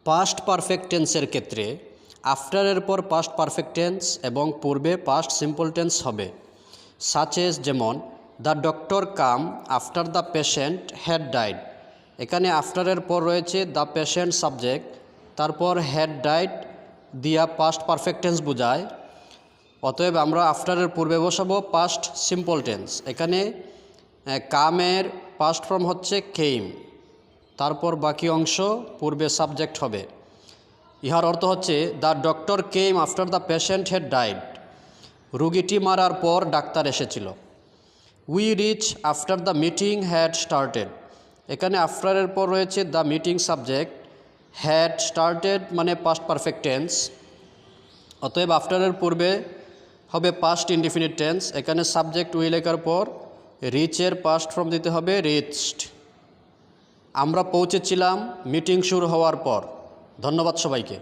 Past perfect টেন্সের ক্ষেত্রে আফটারের পর পাস্ট পারফেক্ট টেন্স এবং পূর্বে পাস্ট সিম্পল টেন্স হবে। সাচেস যেমন the doctor came after the patient had died. এখানে আফটারের পর রয়েছে দ্য পেশেন্ট সাবজেক্ট, তারপর হ্যাড ডাইড দিয়া পাস্ট পারফেক্ট টেন্স বোঝায়। অতএব আমরা আফটারের পূর্বে বসাবো পাস্ট সিম্পল টেন্স। এখানে কামের পাস্ট ফর্ম হচ্ছে কেইম, তারপর বাকি অংশ পূর্বে সাবজেক্ট হবে। ইহার অর্থ হচ্ছে the doctor came after the patient had died. রুগীটি মারার পর ডাক্তার এসেছিল। We reach after the meeting had started. এখানে আফটারের পর রয়েছে the meeting subject, had started মানে পাস্ট পারফেক্ট টেন্স। অতএব আফটারের পূর্বে হবে পাস্ট ইনডিফিনিট টেন্স। এখানে সাবজেক্ট উই লেখার পর রিচের পাস্ট ফর্ম দিতে হবে রিচড। আমরা পৌঁছেছিলাম মিটিং শুরু হওয়ার পর। ধন্যবাদ সবাইকে।